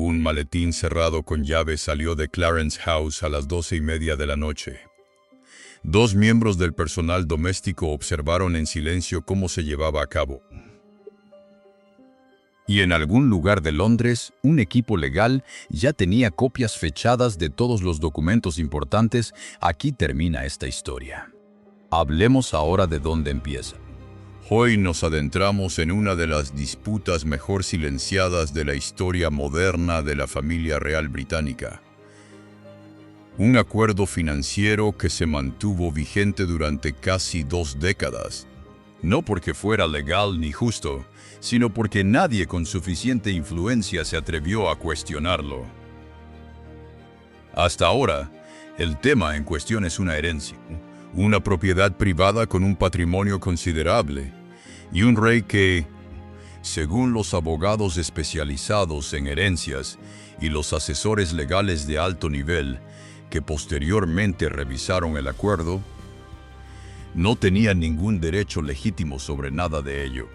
Un maletín cerrado con llave salió de Clarence House a las 12:30 de la noche. Dos miembros del personal doméstico observaron en silencio cómo se llevaba a cabo. Y en algún lugar de Londres, un equipo legal ya tenía copias fechadas de todos los documentos importantes. Aquí termina esta historia. Hablemos ahora de dónde empieza. Hoy nos adentramos en una de las disputas mejor silenciadas de la historia moderna de la familia real británica. Un acuerdo financiero que se mantuvo vigente durante casi 2 décadas. No porque fuera legal ni justo, sino porque nadie con suficiente influencia se atrevió a cuestionarlo. Hasta ahora, el tema en cuestión es una herencia, una propiedad privada con un patrimonio considerable, y un rey que, según los abogados especializados en herencias y los asesores legales de alto nivel que posteriormente revisaron el acuerdo, no tenía ningún derecho legítimo sobre nada de ello.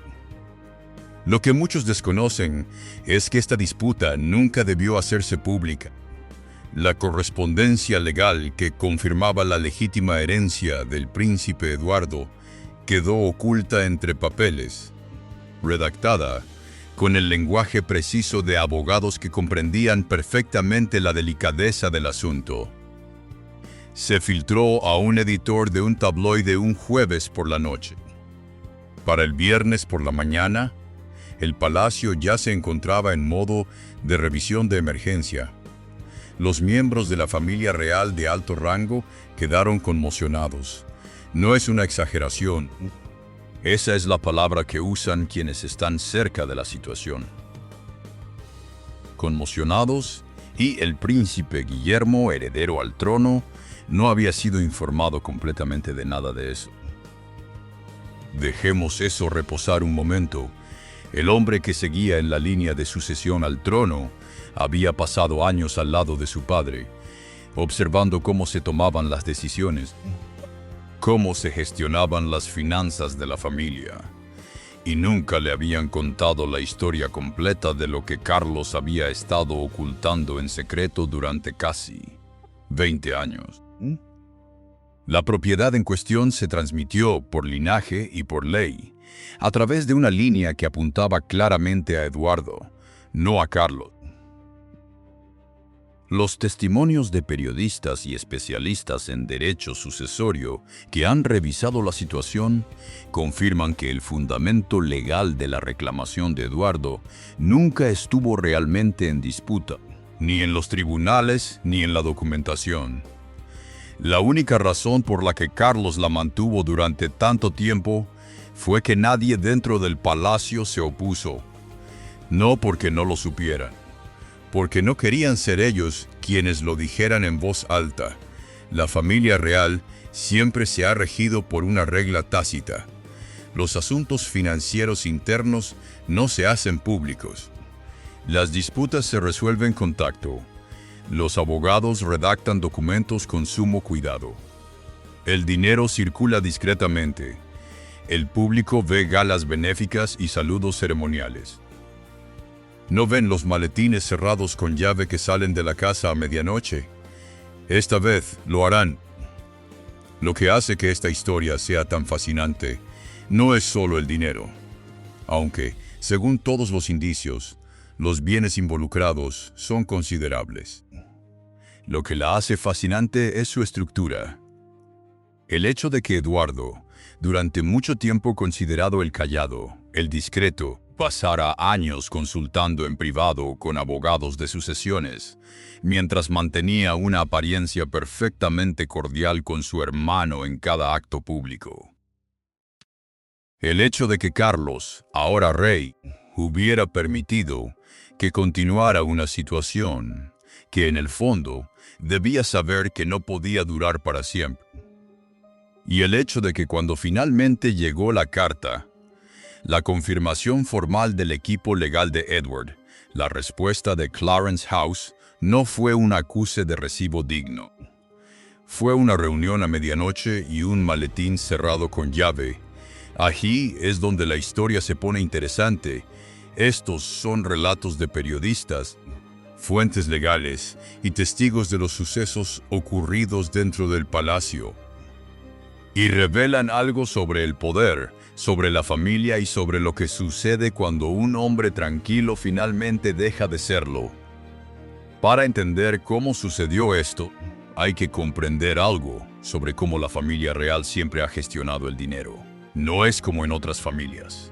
Lo que muchos desconocen es que esta disputa nunca debió hacerse pública. La correspondencia legal que confirmaba la legítima herencia del príncipe Eduardo quedó oculta entre papeles, redactada con el lenguaje preciso de abogados que comprendían perfectamente la delicadeza del asunto. Se filtró a un editor de un tabloide un jueves por la noche. Para el viernes por la mañana, el palacio ya se encontraba en modo de revisión de emergencia. Los miembros de la familia real de alto rango quedaron conmocionados. No es una exageración. Esa es la palabra que usan quienes están cerca de la situación. Conmocionados, y el príncipe Guillermo, heredero al trono, no había sido informado completamente de nada de eso. Dejemos eso reposar un momento. El hombre que seguía en la línea de sucesión al trono había pasado años al lado de su padre, observando cómo se tomaban las decisiones, cómo se gestionaban las finanzas de la familia, y nunca le habían contado la historia completa de lo que Carlos había estado ocultando en secreto durante casi 20 años. La propiedad en cuestión se transmitió por linaje y por ley, a través de una línea que apuntaba claramente a Eduardo, no a Carlos. Los testimonios de periodistas y especialistas en derecho sucesorio que han revisado la situación confirman que el fundamento legal de la reclamación de Eduardo nunca estuvo realmente en disputa, ni en los tribunales ni en la documentación. La única razón por la que Carlos la mantuvo durante tanto tiempo fue que nadie dentro del palacio se opuso, no porque no lo supieran, porque no querían ser ellos quienes lo dijeran en voz alta. La familia real siempre se ha regido por una regla tácita. Los asuntos financieros internos no se hacen públicos. Las disputas se resuelven con tacto. Los abogados redactan documentos con sumo cuidado. El dinero circula discretamente. El público ve galas benéficas y saludos ceremoniales. No ven los maletines cerrados con llave que salen de la casa a medianoche. Esta vez lo harán. Lo que hace que esta historia sea tan fascinante no es solo el dinero, aunque, según todos los indicios, los bienes involucrados son considerables. Lo que la hace fascinante es su estructura. El hecho de que Eduardo, durante mucho tiempo considerado el callado, el discreto, pasara años consultando en privado con abogados de sucesiones, mientras mantenía una apariencia perfectamente cordial con su hermano en cada acto público. El hecho de que Carlos, ahora rey, hubiera permitido que continuara una situación que en el fondo debía saber que no podía durar para siempre. Y el hecho de que cuando finalmente llegó la carta, la confirmación formal del equipo legal de Edward, la respuesta de Clarence House, no fue un acuse de recibo digno. Fue una reunión a medianoche y un maletín cerrado con llave. Allí es donde la historia se pone interesante. Estos son relatos de periodistas, fuentes legales y testigos de los sucesos ocurridos dentro del palacio. Y revelan algo sobre el poder, sobre la familia y sobre lo que sucede cuando un hombre tranquilo finalmente deja de serlo. Para entender cómo sucedió esto, hay que comprender algo sobre cómo la familia real siempre ha gestionado el dinero. No es como en otras familias.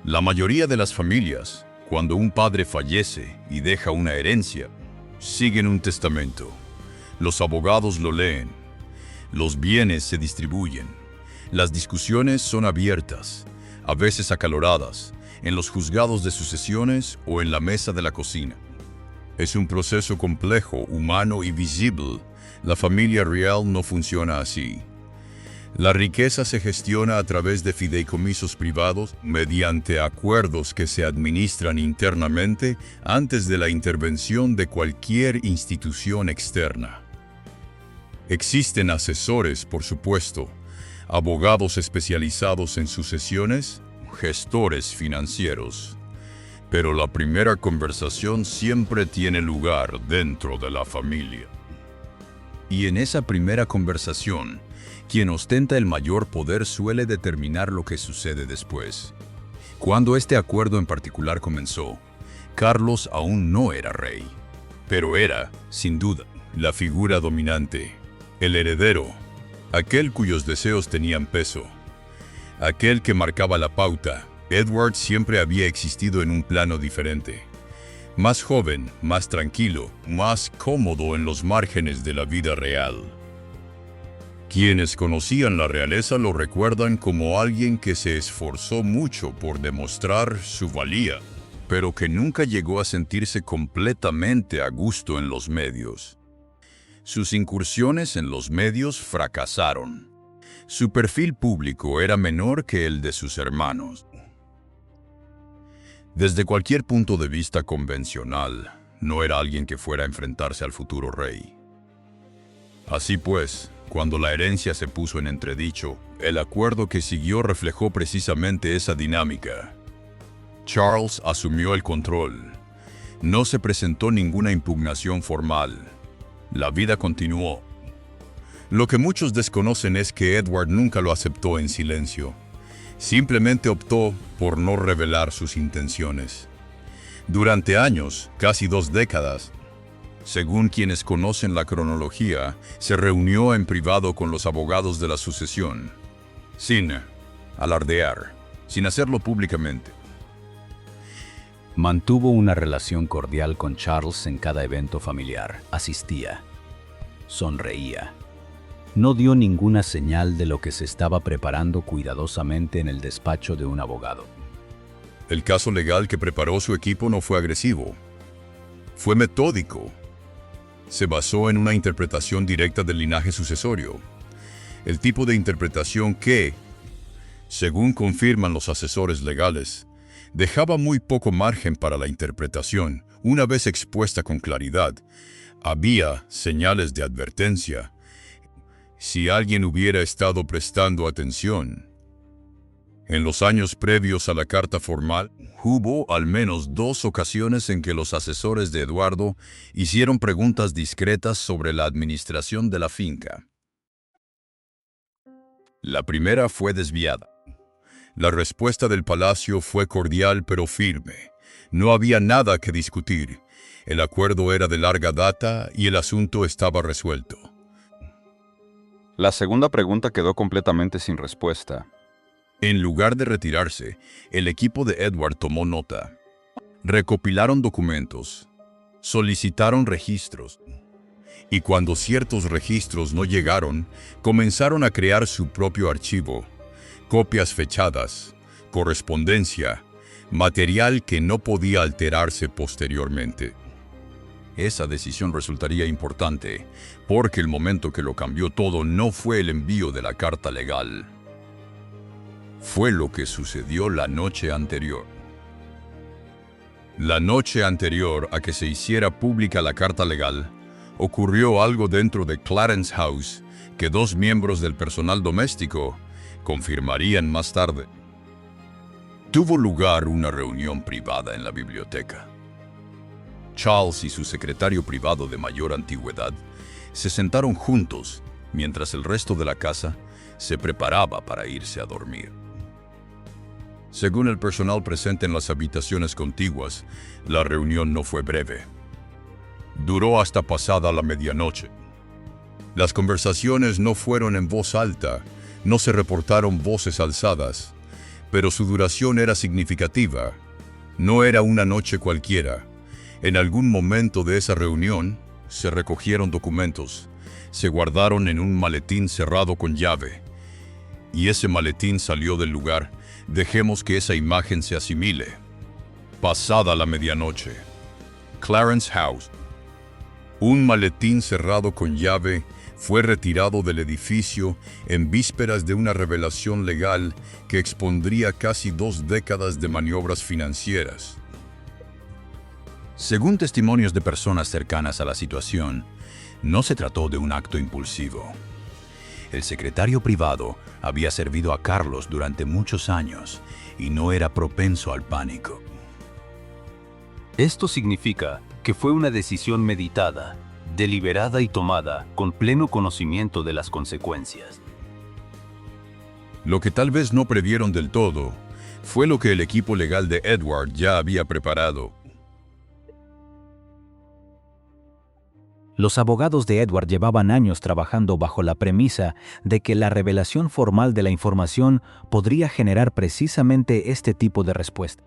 La mayoría de las familias, cuando un padre fallece y deja una herencia, siguen un testamento. Los abogados lo leen. Los bienes se distribuyen. Las discusiones son abiertas, a veces acaloradas, en los juzgados de sucesiones o en la mesa de la cocina. Es un proceso complejo, humano y visible. La familia real no funciona así. La riqueza se gestiona a través de fideicomisos privados mediante acuerdos que se administran internamente antes de la intervención de cualquier institución externa. Existen asesores, por supuesto, abogados especializados en sucesiones, gestores financieros. Pero la primera conversación siempre tiene lugar dentro de la familia. Y en esa primera conversación, quien ostenta el mayor poder suele determinar lo que sucede después. Cuando este acuerdo en particular comenzó, Carlos aún no era rey, pero era, sin duda, la figura dominante, el heredero, aquel cuyos deseos tenían peso, aquel que marcaba la pauta. Edward siempre había existido en un plano diferente, más joven, más tranquilo, más cómodo en los márgenes de la vida real. Quienes conocían la realeza lo recuerdan como alguien que se esforzó mucho por demostrar su valía, pero que nunca llegó a sentirse completamente a gusto en los medios. Sus incursiones en los medios fracasaron. Su perfil público era menor que el de sus hermanos. Desde cualquier punto de vista convencional, no era alguien que fuera a enfrentarse al futuro rey. Así pues, cuando la herencia se puso en entredicho, el acuerdo que siguió reflejó precisamente esa dinámica. Charles asumió el control. No se presentó ninguna impugnación formal. La vida continuó. Lo que muchos desconocen es que Edward nunca lo aceptó en silencio. Simplemente optó por no revelar sus intenciones. Durante años, casi 2 décadas, según quienes conocen la cronología, se reunió en privado con los abogados de la sucesión, sin alardear, sin hacerlo públicamente. Mantuvo una relación cordial con Charles en cada evento familiar. Asistía. Sonreía. No dio ninguna señal de lo que se estaba preparando cuidadosamente en el despacho de un abogado. El caso legal que preparó su equipo no fue agresivo. Fue metódico. Se basó en una interpretación directa del linaje sucesorio. El tipo de interpretación que, según confirman los asesores legales, dejaba muy poco margen para la interpretación. Una vez expuesta con claridad, había señales de advertencia. Si alguien hubiera estado prestando atención. En los años previos a la carta formal, hubo al menos 2 ocasiones en que los asesores de Eduardo hicieron preguntas discretas sobre la administración de la finca. La primera fue desviada. La respuesta del palacio fue cordial pero firme. No había nada que discutir. El acuerdo era de larga data y el asunto estaba resuelto. La segunda pregunta quedó completamente sin respuesta. En lugar de retirarse, el equipo de Edward tomó nota. Recopilaron documentos, solicitaron registros, y cuando ciertos registros no llegaron, comenzaron a crear su propio archivo, copias fechadas, correspondencia, material que no podía alterarse posteriormente. Esa decisión resultaría importante, porque el momento que lo cambió todo no fue el envío de la carta legal. Fue lo que sucedió la noche anterior. La noche anterior a que se hiciera pública la carta legal, ocurrió algo dentro de Clarence House que 2 miembros del personal doméstico confirmarían más tarde. Tuvo lugar una reunión privada en la biblioteca. Charles y su secretario privado de mayor antigüedad se sentaron juntos mientras el resto de la casa se preparaba para irse a dormir. Según el personal presente en las habitaciones contiguas, la reunión no fue breve. Duró hasta pasada la medianoche. Las conversaciones no fueron en voz alta, no se reportaron voces alzadas, pero su duración era significativa. No era una noche cualquiera. En algún momento de esa reunión, se recogieron documentos, se guardaron en un maletín cerrado con llave, y ese maletín salió del lugar. Dejemos que esa imagen se asimile. Pasada la medianoche, Clarence House. Un maletín cerrado con llave fue retirado del edificio en vísperas de una revelación legal que expondría casi 2 décadas de maniobras financieras. Según testimonios de personas cercanas a la situación, no se trató de un acto impulsivo. El secretario privado había servido a Carlos durante muchos años y no era propenso al pánico. Esto significa que fue una decisión meditada, deliberada y tomada con pleno conocimiento de las consecuencias. Lo que tal vez no previeron del todo fue lo que el equipo legal de Edward ya había preparado. Los abogados de Edward llevaban años trabajando bajo la premisa de que la revelación formal de la información podría generar precisamente este tipo de respuesta.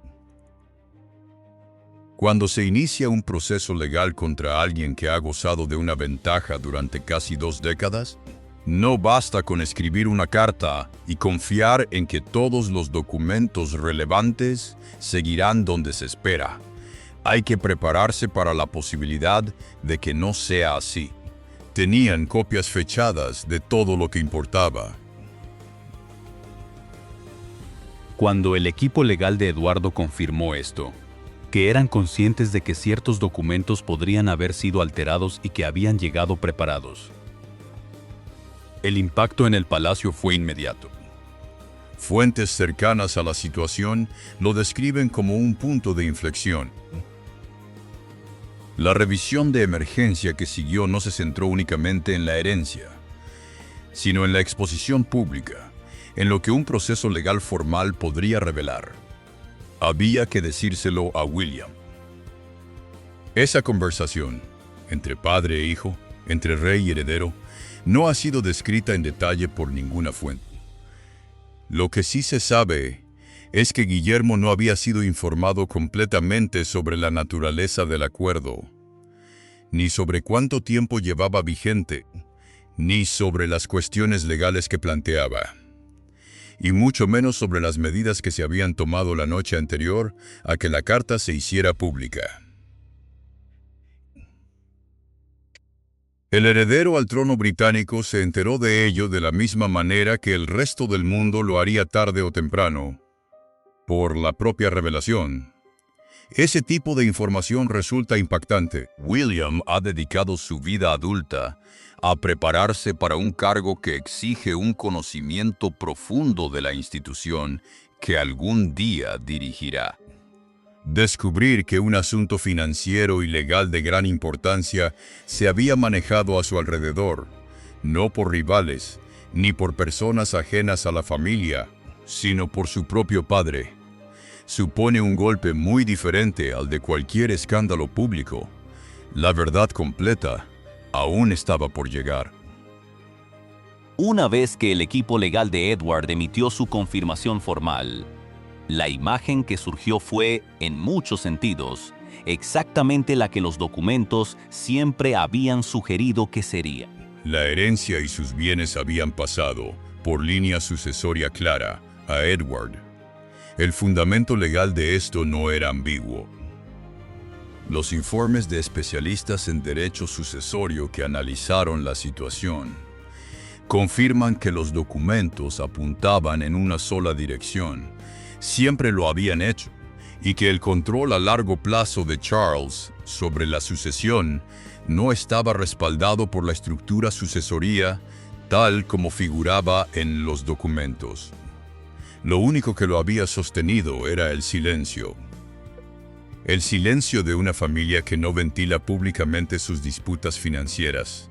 Cuando se inicia un proceso legal contra alguien que ha gozado de una ventaja durante casi 2 décadas, no basta con escribir una carta y confiar en que todos los documentos relevantes seguirán donde se espera. Hay que prepararse para la posibilidad de que no sea así. Tenían copias fechadas de todo lo que importaba. Cuando el equipo legal de Eduardo confirmó esto, que eran conscientes de que ciertos documentos podrían haber sido alterados y que habían llegado preparados, el impacto en el palacio fue inmediato. Fuentes cercanas a la situación lo describen como un punto de inflexión. La revisión de emergencia que siguió no se centró únicamente en la herencia, sino en la exposición pública, en lo que un proceso legal formal podría revelar. Había que decírselo a William. Esa conversación, entre padre e hijo, entre rey y heredero, no ha sido descrita en detalle por ninguna fuente. Lo que sí se sabe es que Guillermo no había sido informado completamente sobre la naturaleza del acuerdo, ni sobre cuánto tiempo llevaba vigente, ni sobre las cuestiones legales que planteaba, y mucho menos sobre las medidas que se habían tomado la noche anterior a que la carta se hiciera pública. El heredero al trono británico se enteró de ello de la misma manera que el resto del mundo lo haría tarde o temprano, por la propia revelación. Ese tipo de información resulta impactante. William ha dedicado su vida adulta a prepararse para un cargo que exige un conocimiento profundo de la institución que algún día dirigirá. Descubrir que un asunto financiero y legal de gran importancia se había manejado a su alrededor, no por rivales, ni por personas ajenas a la familia, sino por su propio padre, supone un golpe muy diferente al de cualquier escándalo público. La verdad completa aún estaba por llegar. Una vez que el equipo legal de Edward emitió su confirmación formal, la imagen que surgió fue, en muchos sentidos, exactamente la que los documentos siempre habían sugerido que sería. La herencia y sus bienes habían pasado, por línea sucesoria clara, a Edward. El fundamento legal de esto no era ambiguo. Los informes de especialistas en derecho sucesorio que analizaron la situación confirman que los documentos apuntaban en una sola dirección. Siempre lo habían hecho, y que el control a largo plazo de Charles sobre la sucesión no estaba respaldado por la estructura sucesoria tal como figuraba en los documentos. Lo único que lo había sostenido era el silencio. El silencio de una familia que no ventila públicamente sus disputas financieras.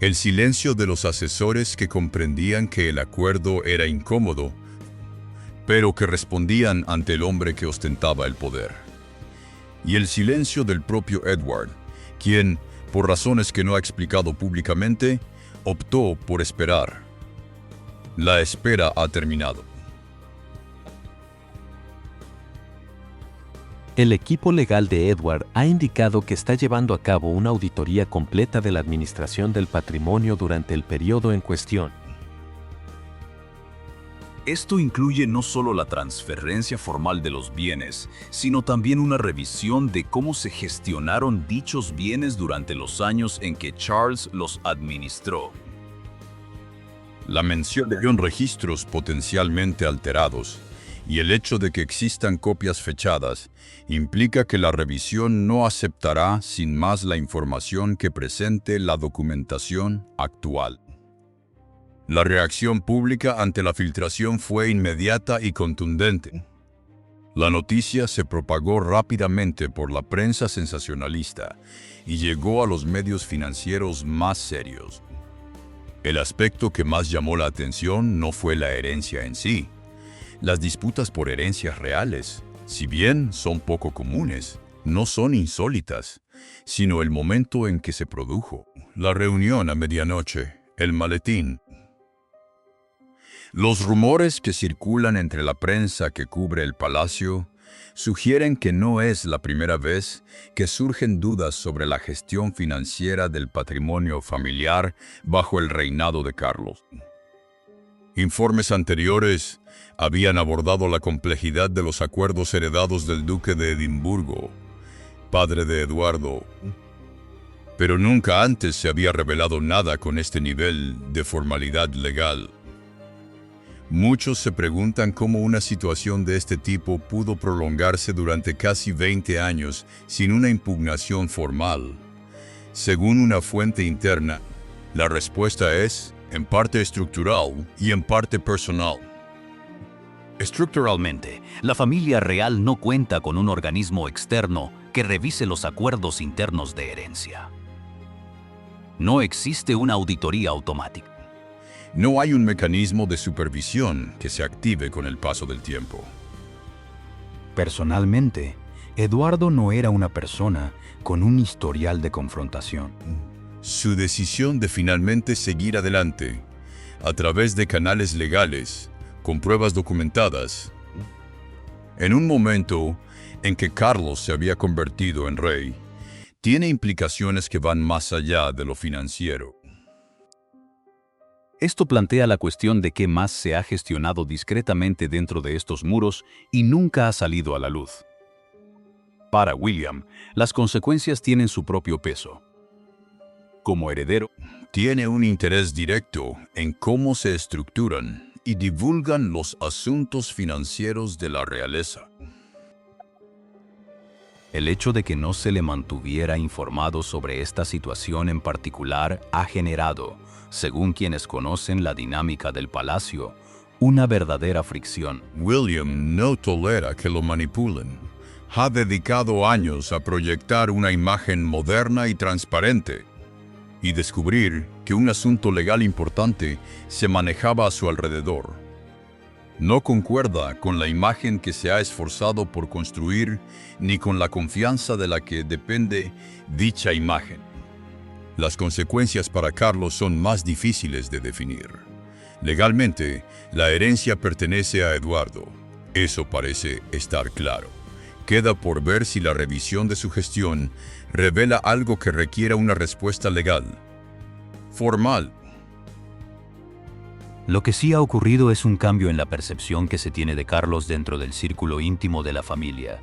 El silencio de los asesores que comprendían que el acuerdo era incómodo, pero que respondían ante el hombre que ostentaba el poder. Y el silencio del propio Edward, quien, por razones que no ha explicado públicamente, optó por esperar. La espera ha terminado. El equipo legal de Edward ha indicado que está llevando a cabo una auditoría completa de la administración del patrimonio durante el periodo en cuestión. Esto incluye no solo la transferencia formal de los bienes, sino también una revisión de cómo se gestionaron dichos bienes durante los años en que Charles los administró. La mención de registros potencialmente alterados y el hecho de que existan copias fechadas implica que la revisión no aceptará sin más la información que presente la documentación actual. La reacción pública ante la filtración fue inmediata y contundente. La noticia se propagó rápidamente por la prensa sensacionalista y llegó a los medios financieros más serios. El aspecto que más llamó la atención no fue la herencia en sí. Las disputas por herencias reales, si bien son poco comunes, no son insólitas, sino el momento en que se produjo. La reunión a medianoche, el maletín. Los rumores que circulan entre la prensa que cubre el palacio sugieren que no es la primera vez que surgen dudas sobre la gestión financiera del patrimonio familiar bajo el reinado de Carlos. Informes anteriores habían abordado la complejidad de los acuerdos heredados del duque de Edimburgo, padre de Eduardo, pero nunca antes se había revelado nada con este nivel de formalidad legal. Muchos se preguntan cómo una situación de este tipo pudo prolongarse durante casi 20 años sin una impugnación formal. Según una fuente interna, la respuesta es, en parte estructural y en parte personal. Estructuralmente, la familia real no cuenta con un organismo externo que revise los acuerdos internos de herencia. No existe una auditoría automática. No hay un mecanismo de supervisión que se active con el paso del tiempo. Personalmente, Eduardo no era una persona con un historial de confrontación. Su decisión de finalmente seguir adelante, a través de canales legales, con pruebas documentadas, en un momento en que Carlos se había convertido en rey, tiene implicaciones que van más allá de lo financiero. Esto plantea la cuestión de qué más se ha gestionado discretamente dentro de estos muros y nunca ha salido a la luz. Para William, las consecuencias tienen su propio peso. Como heredero, tiene un interés directo en cómo se estructuran y divulgan los asuntos financieros de la realeza. El hecho de que no se le mantuviera informado sobre esta situación en particular ha generado, según quienes conocen la dinámica del palacio, una verdadera fricción. William no tolera que lo manipulen. Ha dedicado años a proyectar una imagen moderna y transparente, y descubrir que un asunto legal importante se manejaba a su alrededor. No concuerda con la imagen que se ha esforzado por construir, ni con la confianza de la que depende dicha imagen. Las consecuencias para Carlos son más difíciles de definir. Legalmente, la herencia pertenece a Eduardo. Eso parece estar claro. Queda por ver si la revisión de su gestión revela algo que requiera una respuesta legal, formal. Lo que sí ha ocurrido es un cambio en la percepción que se tiene de Carlos dentro del círculo íntimo de la familia.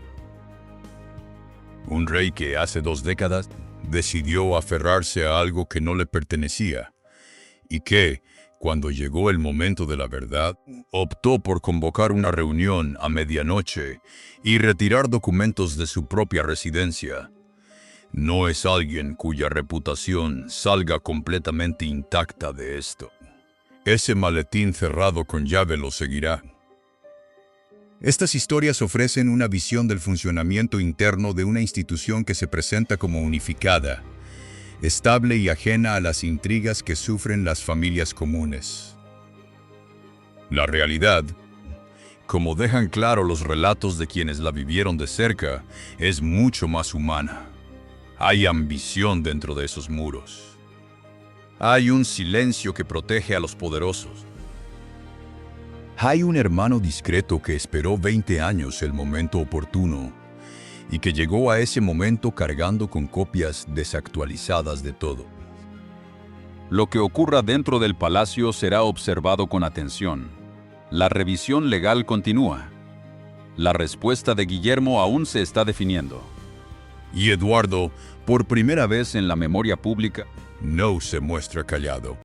Un rey que hace 2 décadas decidió aferrarse a algo que no le pertenecía y que, cuando llegó el momento de la verdad, optó por convocar una reunión a medianoche y retirar documentos de su propia residencia. No es alguien cuya reputación salga completamente intacta de esto. Ese maletín cerrado con llave lo seguirá. Estas historias ofrecen una visión del funcionamiento interno de una institución que se presenta como unificada, estable y ajena a las intrigas que sufren las familias comunes. La realidad, como dejan claro los relatos de quienes la vivieron de cerca, es mucho más humana. Hay ambición dentro de esos muros. Hay un silencio que protege a los poderosos. Hay un hermano discreto que esperó 20 años el momento oportuno y que llegó a ese momento cargando con copias desactualizadas de todo. Lo que ocurra dentro del palacio será observado con atención. La revisión legal continúa. La respuesta de Guillermo aún se está definiendo. Y Eduardo, por primera vez En la memoria pública, no se muestra callado.